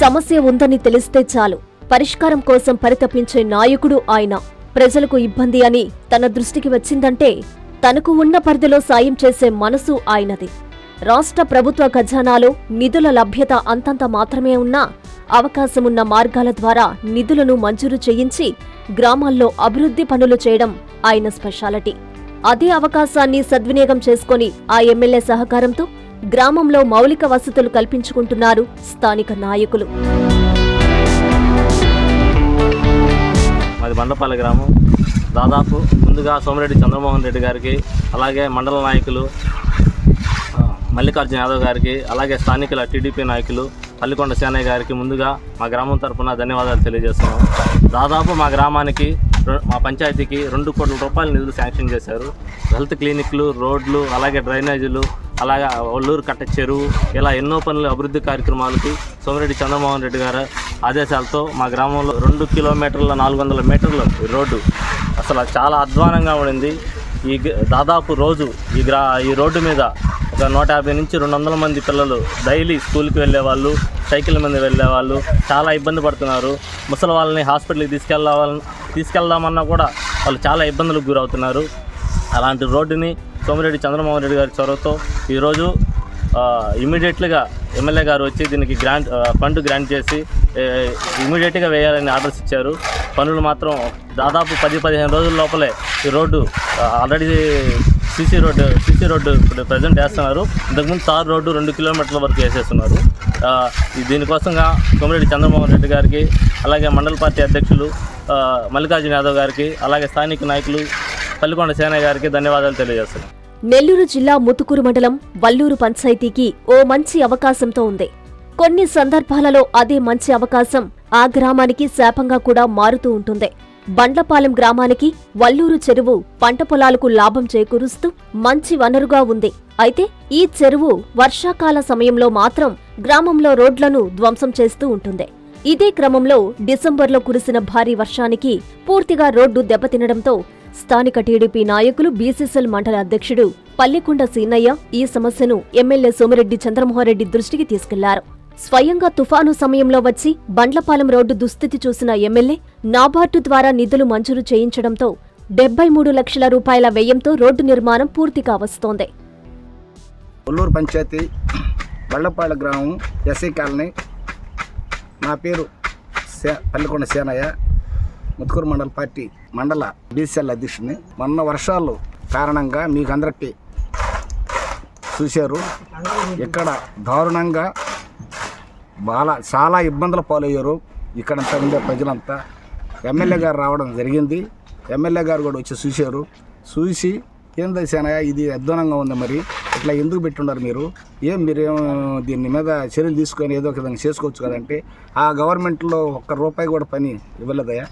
సమస్య ఉందని తెలిస్తే చాలు పరిష్కారం కోసం పరితపించే నాయకుడు ఆయన. ప్రజలకు ఇబ్బంది అని తన దృష్టికి వచ్చిందంటే తనకు ఉన్న పరిధిలో సాయం చేసే మనసు ఆయనది. రాష్ట్ర ప్రభుత్వ ఖజానాలో నిధుల లభ్యత అంతంత మాత్రమే ఉన్నా అవకాశమున్న మార్గాల ద్వారా నిధులను మంజూరు చేయించి గ్రామాల్లో అభివృద్ధి పనులు చేయడం ఆయన స్పెషాలిటీ. అదే అవకాశాన్ని సద్వినియోగం చేసుకుని ఆ ఎమ్మెల్యే సహకారంతో గ్రామంలో మౌలిక వసతులు కల్పించుకుంటున్నారు స్థానిక నాయకులు. మాది బండపల్లి గ్రామం. దాదాపు ముందుగా సోమిరెడ్డి చంద్రమోహన్ రెడ్డి గారికి, అలాగే మండల నాయకులు మల్లికార్జున యాదవ్ గారికి, అలాగే స్థానికుల టీడీపీ నాయకులు పల్లికొండ సేనయ్య గారికి ముందుగా మా గ్రామం తరఫున ధన్యవాదాలు తెలియజేస్తున్నాం. దాదాపు మా గ్రామానికి, మా పంచాయతీకి 2 కోట్ల రూపాయల నిధులు శాంక్షన్ చేశారు. హెల్త్ క్లినిక్లు, రోడ్లు, అలాగే డ్రైనేజీలు, అలాగే ఒల్లూరు కట్ట చెరువు, ఇలా ఎన్నో పనులు, అభివృద్ధి కార్యక్రమాలకి సోమిరెడ్డి చంద్రమోహన్ రెడ్డి గారు ఆదేశాలతో మా గ్రామంలో 2 కిలోమీటర్ల 400 మీటర్లు రోడ్డు అసలు చాలా అధ్వానంగా ఉండింది. దాదాపు రోజు ఈ రోడ్డు మీద ఒక 150 నుంచి 200 మంది పిల్లలు డైలీ స్కూల్కి వెళ్ళేవాళ్ళు, సైకిల్ మీద వెళ్ళేవాళ్ళు చాలా ఇబ్బంది పడుతున్నారు. ముసలి వాళ్ళని హాస్పిటల్కి తీసుకెళ్దామన్నా కూడా వాళ్ళు చాలా ఇబ్బందులకు గురవుతున్నారు. అలాంటి రోడ్డుని సోమిరెడ్డి చంద్రమోహన్ రెడ్డి గారి చొరవతో ఈరోజు ఇమీడియట్గా ఎమ్మెల్యే గారు వచ్చి దీనికి ఫండ్ గ్రాంట్ చేసి ఇమీడియట్గా వేయాలని ఆర్డర్స్ ఇచ్చారు. పనులు మాత్రం దాదాపు 10-15 రోజుల లోపలే ఈ రోడ్డు ఆల్రెడీ సీసీ రోడ్డు ఇప్పుడు ప్రజెంట్ వేస్తున్నారు. ఇంతకుముందు తార్ రోడ్డు 2 కిలోమీటర్ల వరకు వేసేస్తున్నారు. దీనికోసంగా సోమిరెడ్డి చంద్రమోహన్ రెడ్డి గారికి, అలాగే మండల పార్టీ అధ్యక్షులు మల్లికార్జున యాదవ్ గారికి, అలాగే స్థానిక నాయకులు పల్లికొండ సేనయ్య గారికి ధన్యవాదాలు తెలియజేస్తున్నాను. నెల్లూరు జిల్లా ముతుకూరు మండలం వల్లూరు పంచాయతీకి ఓ మంచి అవకాశంతో ఉంది. కొన్ని సందర్భాలలో అదే మంచి అవకాశం ఆ గ్రామానికి శాపంగా కూడా మారుతూ ఉంటుంది. బండ్లపాలెం గ్రామానికి వల్లూరు చెరువు పంట పొలాలకు లాభం చేకూరుస్తూ మంచి వనరుగా ఉంది. అయితే ఈ చెరువు వర్షాకాల సమయంలో మాత్రం గ్రామంలో రోడ్లను ధ్వంసం చేస్తూ ఉంటుంది. ఇదే క్రమంలో డిసెంబర్లో కురిసిన భారీ వర్షానికి పూర్తిగా రోడ్డు దెబ్బతినడంతో స్థానిక టీడీపీ నాయకులు బీసీసీఎల్ మండల అధ్యక్షుడు పల్లికొండ సీనయ్య ఈ సమస్యను ఎమ్మెల్యే సోమిరెడ్డి చంద్రమోహన్ రెడ్డి దృష్టికి తీసుకెళ్లారు. స్వయంగా తుఫాను సమయంలో వచ్చి బండ్లపాలెం రోడ్డు దుస్థితి చూసిన ఎమ్మెల్యే నాబార్డు ద్వారా నిధులు మంజూరు చేయించడంతో 73 లక్షల రూపాయల వ్యయంతో రోడ్డు నిర్మాణం పూర్తిగా వస్తోంది. వల్లూరు పంచాయతీ బండ్లపాలెం గ్రామం ఎస్సీ కాలనీ. నా పేరు పల్లికొండ సేనయ్య, ముతుకూరు మండల పార్టీ మండల బీసీఎల్ అధ్యక్షుడిని. మొన్న వర్షాలు కారణంగా మీకు అందరికీ చూశారు, ఇక్కడ దారుణంగా చాలా ఇబ్బందులు పాలయ్యారు. ఇక్కడంతా ఉండే ప్రజలంతా ఎమ్మెల్యే గారు రావడం జరిగింది. ఎమ్మెల్యే గారు కూడా వచ్చి చూసి ఏం దశానయ్య ఇది అధ్వానంగా ఉంది, మరి ఇట్లా ఎందుకు పెట్టున్నారు మీరు దీని మీద చర్యలు తీసుకొని ఏదో ఒక విధంగా చేసుకోవచ్చు కదంటే ఆ గవర్నమెంట్లో ₹1 కూడా పని ఇవ్వలేదయ్యా,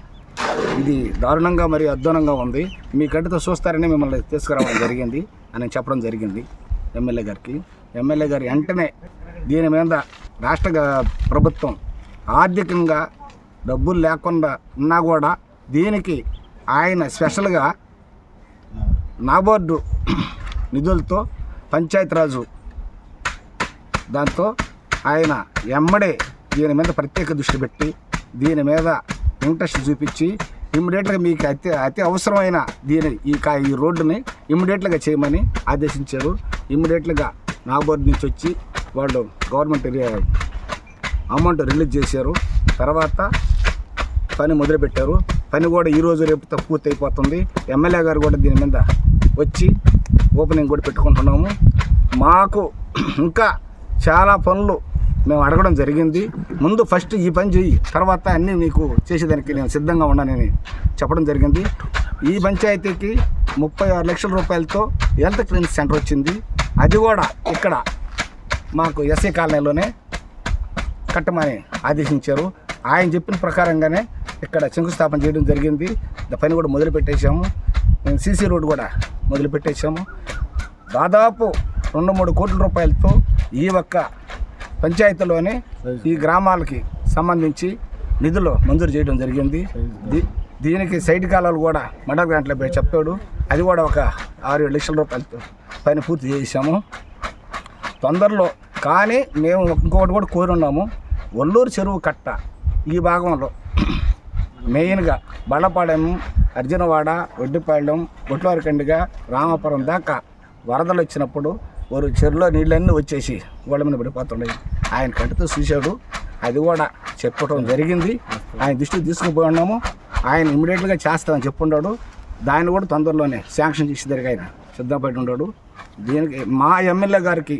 ఇది దారుణంగా మరి అధ్వానంగా ఉంది, మీ కంటితో చూస్తారని మిమ్మల్ని తీసుకురావడం జరిగింది అని చెప్పడం జరిగింది ఎమ్మెల్యే గారికి. ఎమ్మెల్యే గారు వెంటనే దీని మీద రాష్ట్ర ప్రభుత్వం ఆర్థికంగా డబ్బులు లేకుండా ఉన్నా కూడా దీనికి ఆయన స్పెషల్గా నాబార్డు నిధులతో పంచాయతీరాజు దాంతో ఆయన ఎమ్మడే దీని మీద ప్రత్యేక దృష్టి పెట్టి దీని మీద ఇంట్రెస్ట్ చూపించి ఇమ్మీడియట్గా మీకు అతి అవసరమైన ఈ రోడ్డుని ఇమ్మీడియట్గా చేయమని ఆదేశించారు. ఇమ్మీడియట్గా నాబార్డు నుంచి వచ్చి వాళ్ళు గవర్నమెంట్ అమౌంట్ రిలీజ్ చేశారు. తర్వాత పని మొదలుపెట్టారు. పని కూడా ఈరోజు రేపు పూర్తి అయిపోతుంది. ఎమ్మెల్యే గారు కూడా దీని మీద వచ్చి ఓపెనింగ్ కూడా పెట్టుకుంటున్నాము. మాకు ఇంకా చాలా పనులు మేము అడగడం జరిగింది. ముందు ఫస్ట్ ఈ పని చేయి, తర్వాత అన్నీ మీకు చేసేదానికి నేను సిద్ధంగా ఉన్నానని చెప్పడం జరిగింది. ఈ పంచాయతీకి 36 లక్షల రూపాయలతో హెల్త్ క్లినిక్ సెంటర్ వచ్చింది. అది కూడా ఇక్కడ మాకు ఎస్సీ కాలనీలోనే కట్టమని ఆదేశించారు. ఆయన చెప్పిన ప్రకారంగానే ఇక్కడ శంకుస్థాపన చేయడం జరిగింది. పని కూడా మొదలుపెట్టేసాము. సీసీ రోడ్డు కూడా మొదలుపెట్టేసాము. దాదాపు 2-3 కోట్ల రూపాయలతో ఈ ఒక్క పంచాయతీలోనే ఈ గ్రామాలకి సంబంధించి నిధులు మంజూరు చేయడం జరిగింది. దీనికి సైడ్ కాలాలు కూడా మండల గ్రాంట్లో చెప్పాడు. అది కూడా ఒక 6-7 లక్షల రూపాయలతో పని పూర్తి చేసాము తొందరలో. కానీ మేము ఇంకొకటి కూడా కోరున్నాము, వల్లూరు చెరువు కట్ట ఈ భాగంలో మెయిన్గా బళ్ళపాలెం, అర్జునవాడ, ఒడ్డిపాలెం, గొట్లవారికండిగ, రామాపురం దాకా వరదలు వచ్చినప్పుడు వారు చెరువులో నీళ్ళన్నీ వచ్చేసి గోళ్ళ మీద పడిపోతున్నాయి. ఆయన కంటితో చూశాడు, అది కూడా చెప్పడం జరిగింది. ఆయన దృష్టికి తీసుకుపోయి ఉన్నాము. ఆయన ఇమ్మీడియట్గా చేస్తామని చెప్పున్నాడు. దాన్ని కూడా తొందరలోనే శాంక్షన్ చేసేదానికి ఆయన సిద్ధపడి ఉన్నాడు. దీనికి మా ఎమ్మెల్యే గారికి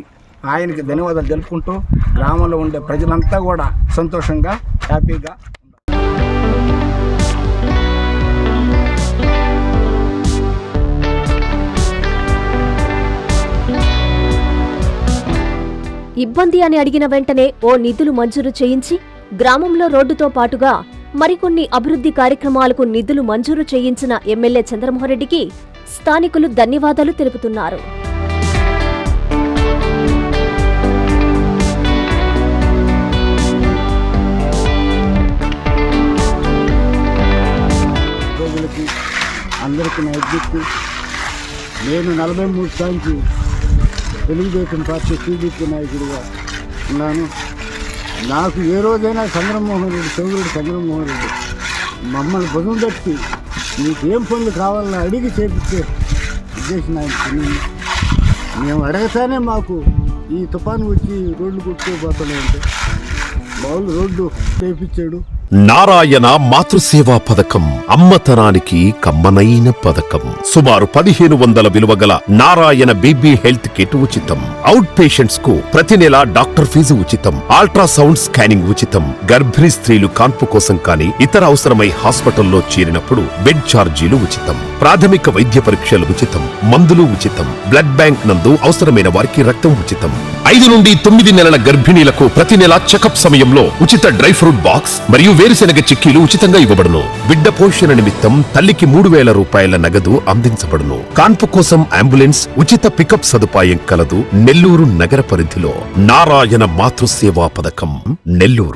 ఆయనకి ధన్యవాదాలు తెలుపుకుంటూ గ్రామంలో ఉండే ప్రజలంతా కూడా సంతోషంగా హ్యాపీగా ఇబ్బంది అని అడిగిన వెంటనే ఓ నిధులు మంజూరు చేయించి గ్రామంలో రోడ్డుతో పాటుగా మరికొన్ని అభివృద్ధి కార్యక్రమాలకు నిధులు మంజూరు చేయించిన ఎమ్మెల్యే చంద్రమోహన్రెడ్డికి స్థానికులు ధన్యవాదాలు తెలుపుతున్నారు. అందరికీ నా విజ్ఞప్తి, నేను 43 సార్లు తెలుగుదేశం పార్టీ టీడీపీ నాయకుడిగా ఉన్నాను. నాకు ఏ రోజైనా చంద్రమోహన్ రెడ్డి, చౌదరుడు చంద్రమోహన్ రెడ్డి మమ్మల్ని భుజం తట్టి మీకేం పనులు కావాలని అడిగి చేపించే ఉద్దేశం ఆయన. మేము అడగతానే మాకు ఈ తుఫాను వచ్చి రోడ్లు కొట్టుకోబోతున్నాయంటే బావులు రోడ్డు చేపించాడు. నారాయణ మాతృసేవా పథకం అమ్మతనానికి కమ్మనైన పథకం. సుమారు 1500 విలువ గల నారాయణ బేబీ హెల్త్ కిట్ ఉచితం. అవుట్ పేషెంట్స్ కు ప్రతి నెల డాక్టర్ ఫీజు ఉచితం. అల్ట్రాసౌండ్ స్కానింగ్ ఉచితం. గర్భిణీ స్త్రీలు కాన్పు కోసం కానీ ఇతర అవసరమై హాస్పిటల్లో చేరినప్పుడు బెడ్ ఛార్జీలు ఉచితం. ప్రాథమిక వైద్య పరీక్షలు ఉచితం. మందులు ఉచితం. బ్లడ్ బ్యాంక్ నందు అవసరమైన వారికి రక్తం ఉచితం. 5 నుండి 9 నెలల గర్భిణీలకు ప్రతి నెల చెకప్ సమయంలో ఉచిత డ్రై ఫ్రూట్ బాక్స్ మరియు వేరుశెనగ చిక్కీలు ఉచితంగా ఇవ్వబడును. బిడ్డ పోషణ నిమిత్తం తల్లికి 3000 రూపాయల నగదు అందించబడును. కాన్పు కోసం అంబులెన్స్ ఉచిత పికప్ సదుపాయం కలదు. నెల్లూరు నగర పరిధిలో నారాయణ మాతృసేవా పథకం, నెల్లూరు.